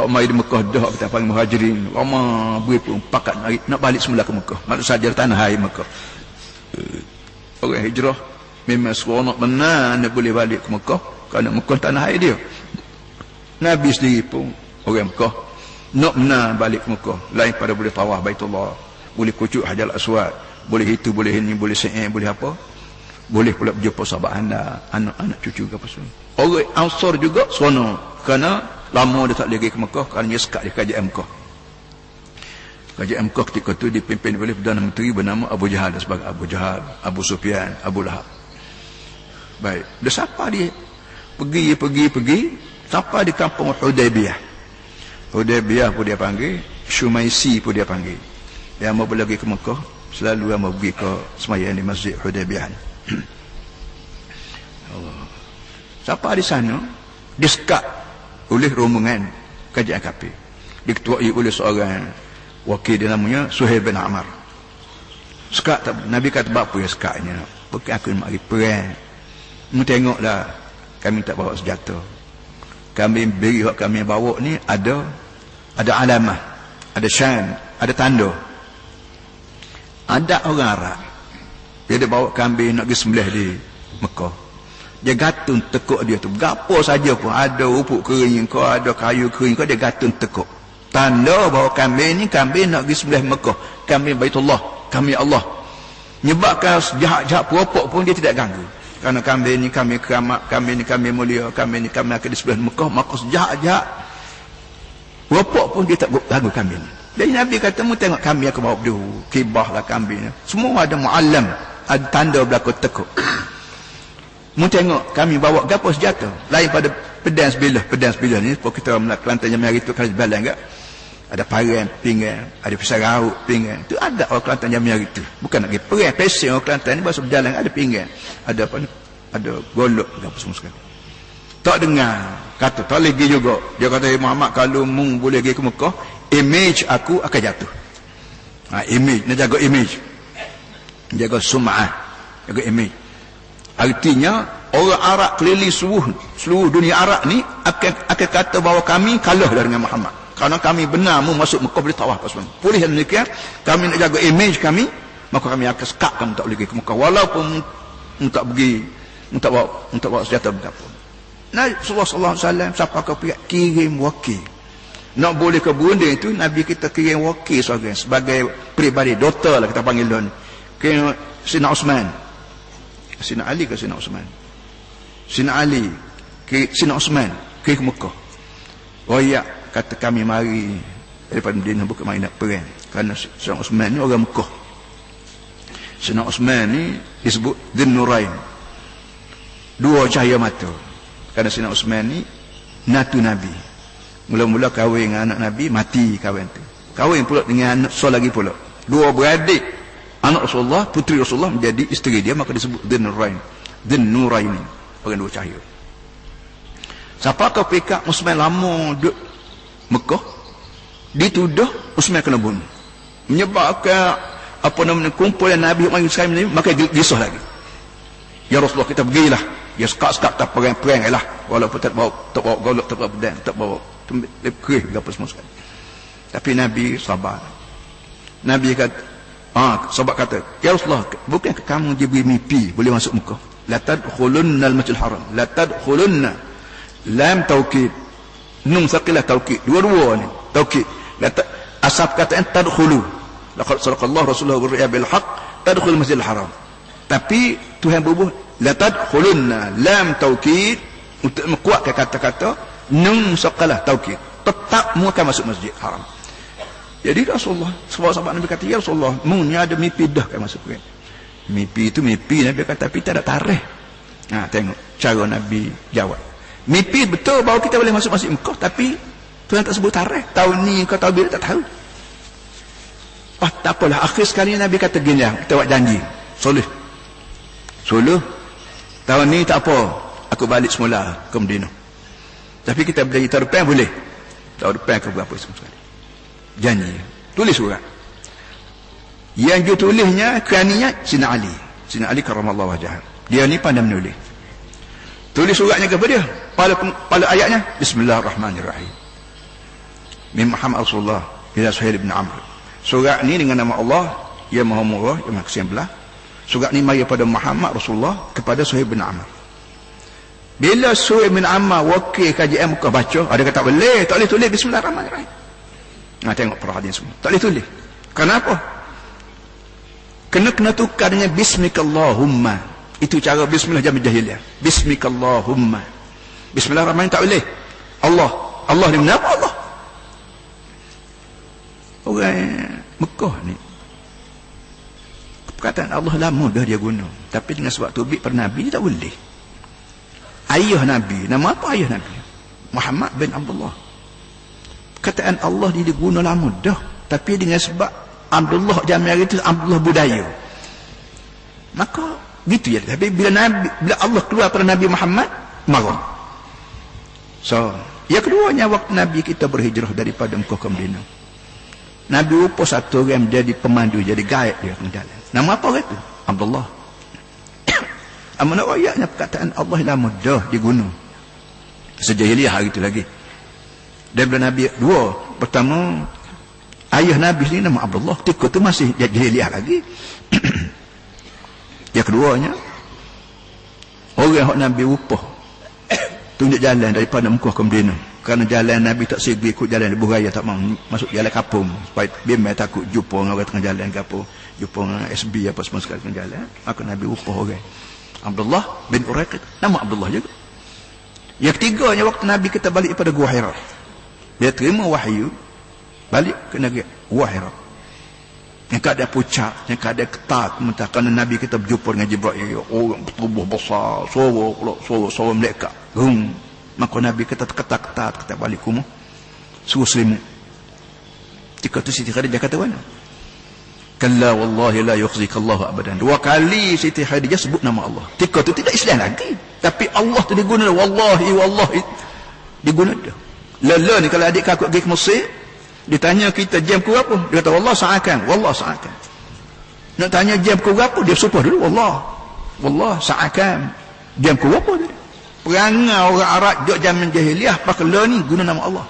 Mai di Mekah dah kita panggil muhajirin, ramah beri pun pakat nak balik semula ke Mekah. Maksud saja tanah air Mekah. Orang hijrah memang seronok benar nak boleh balik ke Mekah, kerana Mekah tanah air dia. Nabi sendiri pun orang Mekah nak benar balik ke Mekah, lain pada boleh tawaf Baitullah, boleh kucuk Hajar Aswad, boleh itu, boleh ini, boleh sa'i, boleh apa, boleh pula berjumpa sahabat anak-anak cucu ke apa semua. Orang Ansar juga seronok kerana lama dia tak lagi ke Mekah, kerana dia sekat di kerajaan Mekah. Kerajaan Mekah ketika itu dipimpin oleh Perdana Menteri bernama Abu Jahal, sebagai Abu Jahal, Abu Sufyan, Abu Lahab. Baik, dia sapa dia pergi sampai di kampung Hudaybiyah. Hudaybiyah pun dia panggil, Shumaisi pun dia panggil. Dia mau pergi ke Mekah, selalu mau pergi ke sembahyang di Masjid Hudaybiyah. Siapa di sana disekat oleh rombongan kerajaan kafir, diketuai oleh seorang Wakil dia namanya Suhail bin Amr. Sekak tak, Nabi kata apa ya sekaknya? Bukan aku nak pergi perang. Mu tengoklah kami tak bawa senjata. Kami beri hak kami bawa ni ada alamah, ada syan, ada tanda. Ada orang Arab dia bawa kambing nak pergi sembelih di Mekah. Dia gatun tekuk dia tu. Gapo saja pun ada upuk kering kau, ada kayu kering kau, dia gatun tekuk. Tanda bahawa kambing ni kambing nak pergi sembelih Mekah. Kambing Baitullah, kambing Allah. Nyebabkan jahat-jahat peropok pun dia tidak ganggu. Kerana kambing ni kami keramat, kambing ni kami mulia, kambing ni kami akan di sebelah Mekah, maka sejahat-jahat peropok pun dia tak ganggu kambing ni. Jadi Nabi kata, mu tengok kami aku bawa dulu, kibah lah kambing ni. Semua ada mu'allam, ada tanda berlaku tekuk. Mu tengok kami bawa gapo senjata lain pada pedang sebilah ni. Sebab kita Kelantan zaman hari tu kalau sebalan enggak ada parang pinggan, ada pisau raut pinggan. Tu ada orang Kelantan zaman hari tu. Bukan nak pergi perang pesing orang Kelantan ni bahasa berjalan ada pinggan, ada apa ni, ada golok apa semua sekali. Tak dengar kata tak lagi juga. Dia kata, Muhammad kalau mung boleh pergi ke Mekah, image aku akan jatuh. Image, nak jaga image, jaga sum'ah, jaga image. Artinya orang Arab keliling seluruh dunia Arab ni akan kata bahawa kami kalah dengan Muhammad. Kerana kami benar mu masuk Mekah boleh tawaf apa semua. Pulih dan demikian kami nak jaga image kami, maka kami akan sekat kamu tak boleh pergi ke Mekah walaupun mu tak pergi, mu tak bawa senjata berapa. Nabi sallallahu alaihi wasallam siapa kau kirim wakil. Nak boleh ke Brunei itu Nabi kita kirim wakil sebagai peribadi doktor lah kita panggil dia ni. Kirim Sina Osman. Sina Ali ke Sina Osman? Sina Ali ke Sina Osman ke Mekah. Oh ya, kata kami mari daripada Madinah bukan main nak perang. Kerana Sina Osman ni orang Mekah. Sina Osman ni disebut Dzun Nurain, dua cahaya mata. Kerana Sina Osman ni natu Nabi. Mula-mula kahwin dengan anak Nabi, mati kahwin tu. Kahwin pula dengan anak so lagi pula. Dua beradik. Anak Rasulullah, puteri Rasulullah menjadi isteri dia, maka disebut Dzun Nurain, orang dua cahaya. Siapa kau pekat Utsman lama duduk Mekah, dituduh Utsman kena bunuh. Menyebabkan apa namanya kumpulan Nabi mari sekali ni, maka risau lagi. Ya Rasulullah, kita pergilah. Ya sekat-sekat tak perang lah. Walaupun tak bawa golok, tak bawa pedang, tak bawa kerih apa semua sekali. Tapi Nabi sabar. Nabi kata, sahabat kata, ya Rasulullah, bukankah kamu diberi mimpi boleh masuk Mekah? La tadkhulunna al-masjidil haram. La tadkhulunna, lam taukid, nun saqilah taukid, dua-dua ni taukid. Asal kataan tadkhulu, laqad sadaqallahu Rasulullah bil-ru'ya bil haqq, tadkhulul masjidil haram. Tapi Tuhan berbuh la tadkhulunna, lam taukid, untuk menguatkan kata-kata nun saqilah taukid, tetap mu akan masuk masjid haram. Jadi Rasulullah, sahabat Nabi kata, ya Rasulullah, munya ada mimpi dah kan masuk perang. Mimpi itu mimpi, Nabi kata, tapi tak ada tarikh. Tengok cara Nabi jawab. Mimpi betul bahawa kita boleh masuk masjid Mekah, tapi Tuhan tak sebut tarikh. Tahun ni kau tahu bila tak tahu. Tak apalah, akhir sekali Nabi kata gini, kita buat janji. Suluh. Tahun ni tak apa, aku balik semula ke Madinah. Tapi kita boleh tahun depan boleh. Tahun depan ke berapa semua sekali. Janji, tulis surat. Yang dia tulisnya keraninya Sina Ali karamallahu wajhah. Dia ni pandai menulis. Tulis suratnya kepada dia, pada ayatnya Bismillahirrahmanirrahim. Min Muhammad Rasulullah ila Suhail bin Amr. Surat ni dengan nama Allah yang Maha Murah, yang Maha Kasihan belah. Surat ni mari pada Muhammad Rasulullah kepada Suhail bin Amr. Bila Suhail bin Amr wakil kajian Mekah baca, ada kata boleh, tak boleh tulis Bismillahirrahmanirrahim. Tengok perhatian semua. Tak boleh tulis. Kenapa? Kena tukar dengan Bismikallahumma. Itu cara Bismillah zaman jahiliyah. Bismikallahumma. Bismillahirrahmanirrahim tak boleh. Allah ni kenapa Allah? Orang Mekah ni, perkataan Allah lama dah dia guna. Tapi dengan sebab tubik per Nabi tak boleh. Ayah Nabi, nama apa ayah Nabi? Muhammad bin Abdullah. Kataan Allah dia guna lama dah, tapi dengan sebab Abdullah zaman itu Abdullah budaya, maka gitu ya. Tapi bila Allah keluar pada Nabi Muhammad, marah. So yang keduanya, waktu Nabi kita berhijrah daripada Mekah ke Madinah, Nabi upo satu orang jadi pemandu, jadi guide dia tengah jalan. Nama apa orang itu? Abdullah. Amanah ayatnya perkataan Allah ila mudah di gunung. Sejahiliah hari itu lagi. Daripada Nabi dua. Pertama, ayah Nabi ni nama Abdullah. Ketika tu masih jahiliah lagi. Yang keduanya, orang yang Nabi upah tunjuk jalan daripada Mekah ke Madinah. Kerana jalan Nabi tak segi ikut jalan Lebuh Raya, tak mahu masuk jalan kapung. Supaya bimbang takut jumpa dengan orang tengah jalan kapung. Jumpa dengan SB apa semua sekali tengah jalan. Maka Nabi upah orang. Abdullah bin Uraiqid. Nama Abdullah juga. Yang ketiganya, waktu Nabi kita balik pada Gua Hira. Dia terima wahyu. Balik ke negeri Gua Hira. Yang ada pucat, yang ada ketat. Kerana Nabi kita berjumpa dengan Jibril. Orang bertubuh besar. Suara mereka. Maka Nabi kita ketat-ketat. Kita balik kumah. Suruh selimut. Ketika itu Siti Khadijah kata mana? Kalla wallahi la yukhzika Allah abadan. Dua kali Siti Khadijah sebut nama Allah. Ketika itu tidak Islam lagi. Tapi Allah tu diguna. Wallahi. Diguna dah. Lala ni kalau adik kakak pergi ke Mesir. Ditanya kita jam ke apa? Dia kata wallah sa'akan. Nak tanya jam ke apa? Dia supah dulu. Wallah sa'akan. Jam ke apa dia? Perangai orang Arab duk zaman jahiliah pakai la ni guna nama Allah.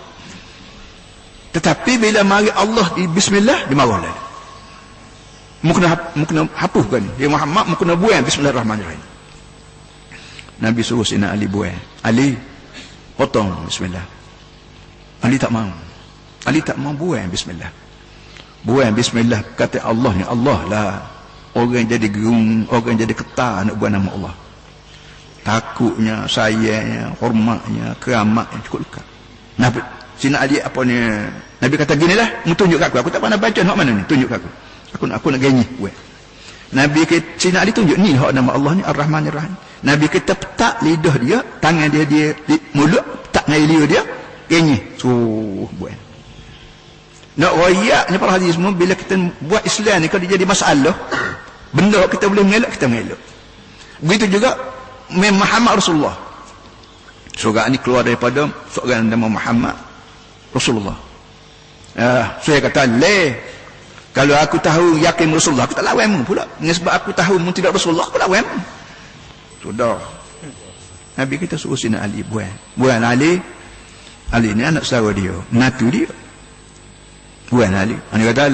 Tetapi bila mari Allah di bismillah, dia marah lah. Mungkin hapuskan dia Muhammad mungkin buang bismillahirrahmanirrahim. Nabi suruh Sina Ali buang. Ali potong bismillah. Ali tak mau buang bismillah. Buang bismillah kata Allah ni Allah lah. Orang jadi gerung, orang jadi ketar nak buang nama Allah. Takutnya, sayangnya, hormatnya, keramatnya cukup dekat. Nabi Sina Ali apa ni? Nabi kata ginilah, mu tunjuk kat aku tak pernah baca hak mana ni, tunjuk kat aku. Aku nak ganyi buat. Nabi kita Sina Ali tunjuk ni hak nama Allah ni Ar-Rahmanir-Rahim. Nabi kita petak lidah dia, tangan dia di mulut, petak dengan dia, ganyi. Buat. Nak royak ni para hadis semua bila kita buat Islam ni kalau dia jadi masalah, benda kita boleh mengelak, kita mengelak. Begitu juga Muhammad Rasulullah. Surah ni keluar daripada seorang nama Muhammad Rasulullah. Saya kata kalau aku tahu yakin Rasulullah, aku tak lawan mu pula. Sebab aku tahu mu tidak Rasulullah, aku lawan mu. Sudah. Nabi kita suruh Sina Ali buang. Buang Ali. Ali ni anak saudara dia, menantu dia. Buang Ali. Dia kata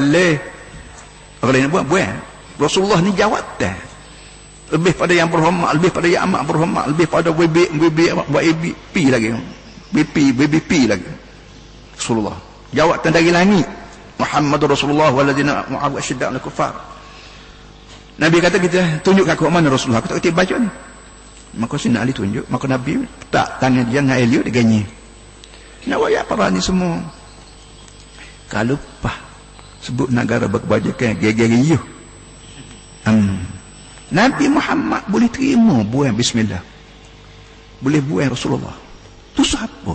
orang lain buang. Rasulullah ni jawatan. Lebih pada yang berhormat, lebih pada yang amat berhormat, lebih pada WBP lagi. WBP lagi. Rasulullah. Jawatan dari langit. Muhammadur Rasulullah walladzina ma'ahu asyidda 'alal kuffar. Nabi kata kita tunjuk aku mana Rasulullah. Aku tak kerti baca ni. Maka Sina Ali tunjuk, maka Nabi tak tangan dia dengan Elio dia ganyi. Nak buat apa ni semua? Kalau pah sebut negara berkebajikan geger-geger. Nabi Muhammad boleh terima buang bismillah. Boleh buang Rasulullah. Tu siapa?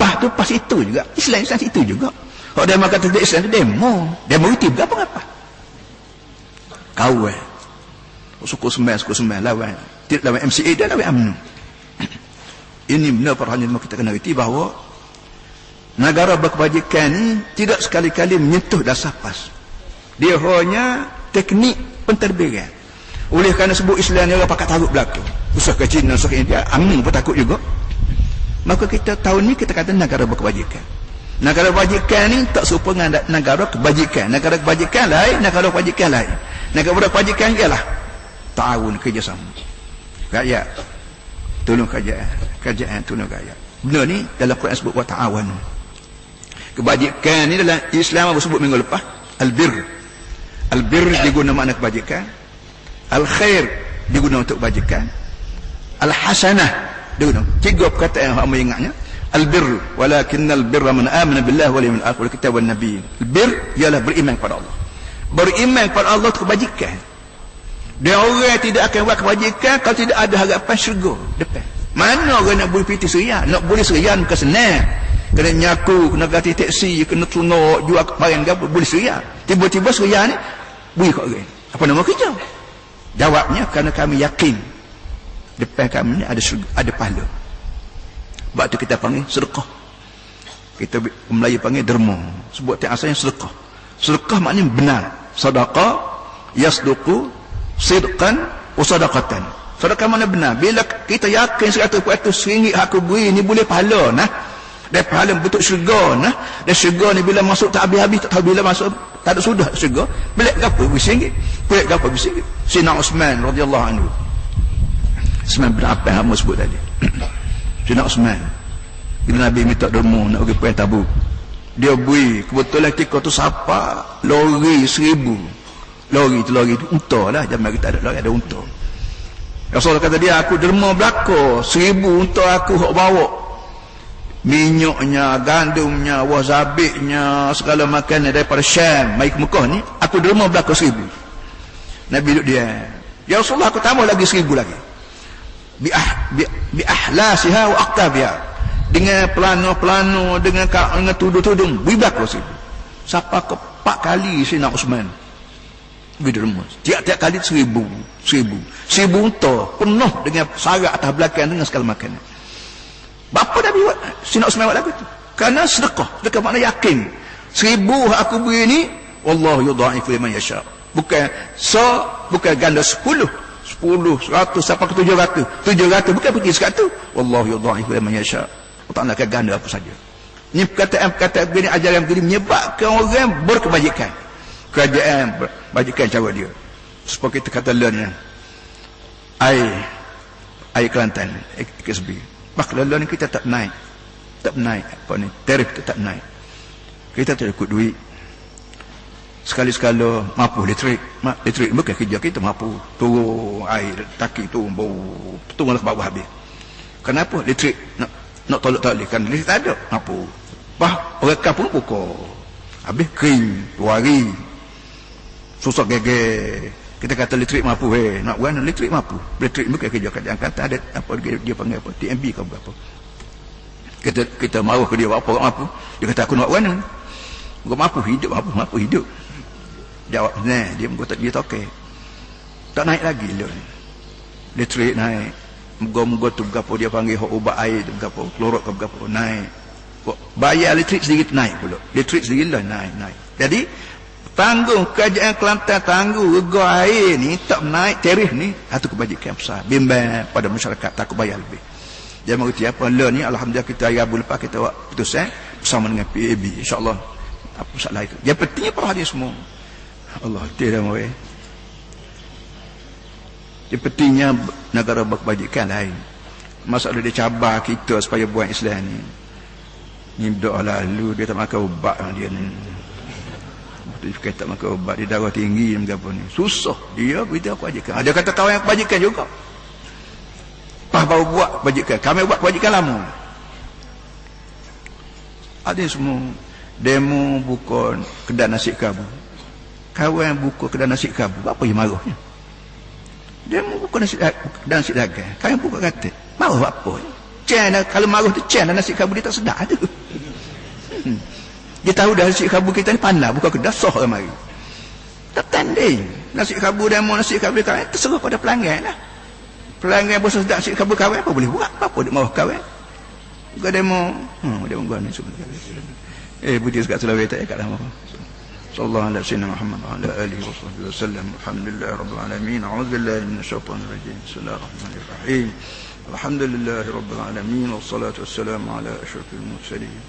Pah tu pas itu juga. Islam itu juga. Kalau dia makan tidak Islam itu demo itu berapa-apa. Kau suku sembilan lawan. Tidak lawan MCA dia lawan UMNO. Ini benar perhatian kita kena reti bahawa negara berkebajikan ni tidak sekali-kali menyentuh dasar PAS. Dia hanya teknik pentadbiran. Oleh kerana sebut Islam ni orang pakat taruh belakang. Usah ke China, usah ke India, UMNO pun takut juga. Maka kita tahun ni kita kata negara berkebajikan. Negara kebajikan ni tak serupa dengan negara kebajikan. Negara kebajikan lain, negara kebajikan lain. Negara kebajikan ialah ta'awun, kerjasama. Rakyat tolong kerajaan tolong rakyat. Benda ni dalam Quran sebut wa ta'awun. Kebajikan ni dalam Islam apa sebut minggu lepas? Al-bir. Al-bir diguna makna kebajikan. Al-khair diguna untuk kebajikan. Al-hasanah diguna. Tiga perkataan yang hamba ingatnya. Al-birr walakinnal birra man amana billahi wal yawmil akhir wal kitab wan nabiy. Al-birr ialah beriman kepada Allah. Beriman kepada Allah itu kebajikan. Dia orang tidak akan buat kebajikan kalau tidak ada harapan syurga depan. Mana orang nak boleh pergi serian? Nak boleh serian bukan senang. Kena nyaku, kena ganti teksi, kena tunuk, jual barang apa boleh serian. Tiba-tiba serian ni beri kat orang. Apa nama kerja? Jawabnya kerana kami yakin depan kami ni ada syurga, ada pahala. Sebab tu kita panggil sedekah. Kita Melayu panggil derma. Sebab tu asalnya sedekah. Sedekah maknanya benar. Sedekah yasduqu sidqan wa sadaqatan. Sedekah mana benar? Bila kita yakin 100% RM1 aku beri ni boleh pahala nah. Dan pahala bentuk syurga nah. Dan syurga ni bila masuk tak habis-habis, tak tahu bila masuk, tak ada sudah syurga. Pelik gapo RM1? Pelik gapo RM1? Sayyidina Uthman radhiyallahu anhu. Uthman bin Affan hamba sebut tadi. Sayyidina Uthman bila Nabi minta derma nak pergi perang Tabuk, dia beri kebetulan ketika tu siapa lori 1000. Lori tu unta lah, zaman kita ada lori ada unta. Rasulullah kata dia, aku derma belaka 1000 unta aku hok bawa minyaknya, gandumnya, buah zabitnya, segala makanan daripada Syam mai ke Mekah ni, aku derma belaka 1000. Nabi duduk dia, ya Rasulullah aku tambah lagi 1000 lagi. Bi ahlasiha wa aqtabiha, dengan pelana-pelana, dengan tudung-tudung, beri belaka 1000. Siapa ke 4 kali Sayyidina Uthman derma, tiap-tiap kali 1000 unta penuh dengan sarak atas belakang dengan segala makanan. Bapa Nabi buat Sayyidina Uthman buat lagu tu kerana sedekah makna yakin 1000 aku beri ni wallahu yudha'ifu liman yasha, bukan ganda 10 100 sampai ke 700 bukan pergi 100, wallahu yudha'ifu liman yasha, Allah Ta'ala akan ganda apa saja. Ini perkataan begini, ajaran begini menyebabkan orang berkebajikan, kerajaan bajikan cara dia. Supaya kita kata learn air Kelantan KSB, maka learn kita tak naik apa ni, tarif kita tak naik, kita tak ikut duit. Sekali-sekala mampu listrik bukan kerja kita, mampu turun air taki tu turunlah ke bawah habis. Kenapa? Listrik nak tolak-tolak kan listrik tak ada, mampu orang pun pukul habis kering 2 hari susah geger. Kita kata listrik mampu, nak buat listrik mampu. Listrik bukan kerja kerjaan kata ada apa dia panggil apa, TMB ke apa. Kita marah ke dia, apa mampu? Dia kata aku nak buat mana? Aku mampu hidup. Jawab dia dia tokek. Tak naik lagi lah. Listrik naik. Moga-moga tu berapa dia panggil ubat air tu berapa, klorok ke berapa naik. Bayar listrik sedikit naik pula. Listrik sedikit lah naik. Jadi tanggung kerajaan Kelantan, tanggung rega air ni tak naik tarif ni, itu kebajikan besar. Bimbang pada masyarakat tak bayar lebih. Jadi mengerti apa learn ni, alhamdulillah kita hari Rabu lepas kita buat putusan bersama dengan PAB, insya-Allah apa masalah itu. Yang pentingnya perhatian semua. Allah tidak mau. Yang pentingnya negara berkebajikan lain. Masalah dia cabar kita supaya buat Islam ni. Ni doa lalu dia tak makan ubat dia ni. Dia tak makan ubat, dia darah tinggi apa ni. Susah dia beritahu kebajikan. Ada kata kawan yang kebajikan juga. Baru buat kebajikan. Kami buat kebajikan lama. Ada semua demo buka kedai nasi kabu. Kawan buka kedai nasi kabu, apa yang marahnya? Demo buka kedai nasi dagang. Kawan buka kata, marah apa? Kalau marah tu nasi kabu dia tak sedar tu. Dia tahu dah nasi kabu kita ni pandai buka kedai sah mari. Tak tanding. Nasi kabu demo nasi kabu kawan terserah pada pelanggan lah. Pelanggan bosan sedap nasi kabu kawan apa boleh buat? Apa dia marah kawan? Buka demo, demo gua ni semua. Budi sekat Sulawesi tak kat lama. Sallallahu alaihi wasallam Muhammad wa ala alihi wasallam. Alhamdulillah rabbil alamin. A'udzu billahi minasyaitonir rajim. Bismillahirrahmanirrahim. Alhamdulillah rabbil alamin wassalatu wassalamu ala asyrafil mursalin.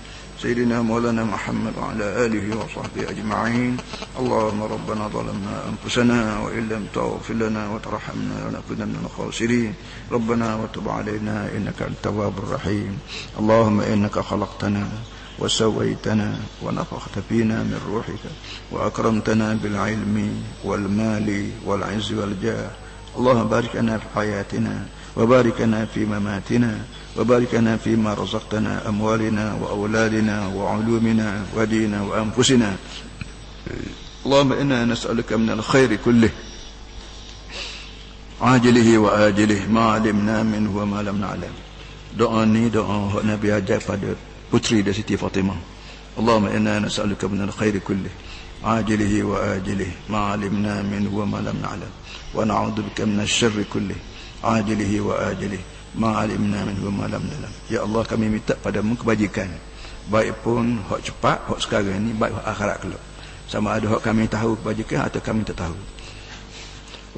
سيدنا مولانا محمد وعلى آله وصحبه أجمعين. اللهم ربنا ظلمنا أنفسنا وإن لم تغفر لنا وترحمنا لنكونن من الخاسرين. ربنا وتب علينا إنك أنت التواب الرحيم. اللهم إنك خلقتنا وسويتنا ونفخت فينا من روحك وأكرمتنا بالعلم والمال والعز والجاه. اللهم بارك لنا في حياتنا وبارك لنا في مماتنا وبارك لنا فيما رزقتنا أموالنا وأولادنا وعلومنا ودينا وأنفسنا. اللهم إنا نسألك من الخير كله عاجله وآجله ما علمنا منه وما لم نعلم. Doa ni doa Nabi ajar pada putri dia Siti Fatimah. Allahumma inna nas'aluka min al-khairi kullih ajilihi wa ajilihi ma 'alimna minhu wa ma lam na'lam wa na'udzu bika min asy-syarri kullih ajilihi wa ajilihi ma 'alimna minhu wa ma lam na'lam. Ya Allah, kami minta padamu kebajikan, baik pun hak cepat, hak sekarang ni, baik hak akhirat kelak. sama ada hak kami tahu kebajikan atau kami tak tahu.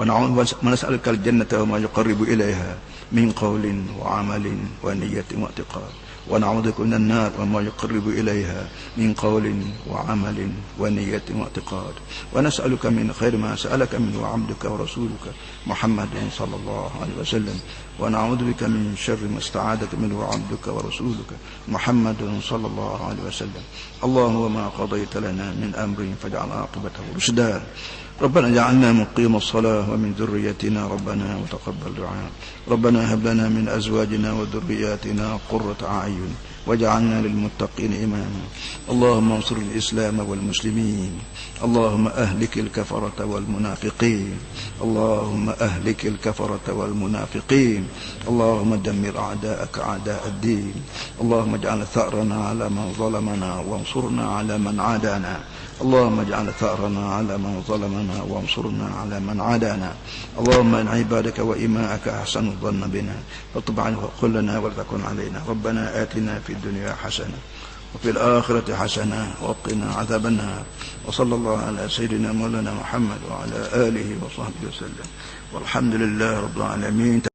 Wa nas'aluka al-jannata wa ma yuqarribu ilaiha min qawlin wa amalin wa niyyatin wa i'tiqad. Wa na'udzubika minan nar wa ma yuqarribu ilaiha min qawlin wa amalin wa niyyatin wa i'tiqad. Wa nas'aluka min khairi ma sa'alaka minhu 'abduka wa rasuluka Muhammadin sallallahu alaihi wasallam. Wa na'udzubika min syarri ma ista'adaka minhu 'abduka wa rasuluka Muhammadin sallallahu alaihi wasallam. Allahumma ma qadaita lana min amrin faj'al 'aqibatahu rushda. ربنا اجعلنا مقيم الصلاة ومن ذريتنا ربنا وتقبل دعاء. ربنا هب لنا من أزواجنا وذرياتنا قرة أعين واجعلنا للمتقين إماما. اللهم انصر الإسلام والمسلمين. اللهم أهلك الكفرة والمنافقين. اللهم أهلك الكفرة والمنافقين. اللهم دمر أعداءك أعداء الدين. اللهم اجعل ثأرنا على من ظلمنا وانصرنا على من عادانا. اللهم اجعل ثأرنا على من ظلمنا وانصرنا على من عادانا. اللهم ان عبادك وإماءك أحسن الظن بنا فطب عنه وقل لنا ولا تكن علينا. ربنا آتنا في الدنيا حسنة وفي الآخرة حسنة وقنا عذاب النار. وصلى الله على سيدنا مولانا محمد وعلى آله وصحبه وسلم والحمد لله رب العالمين.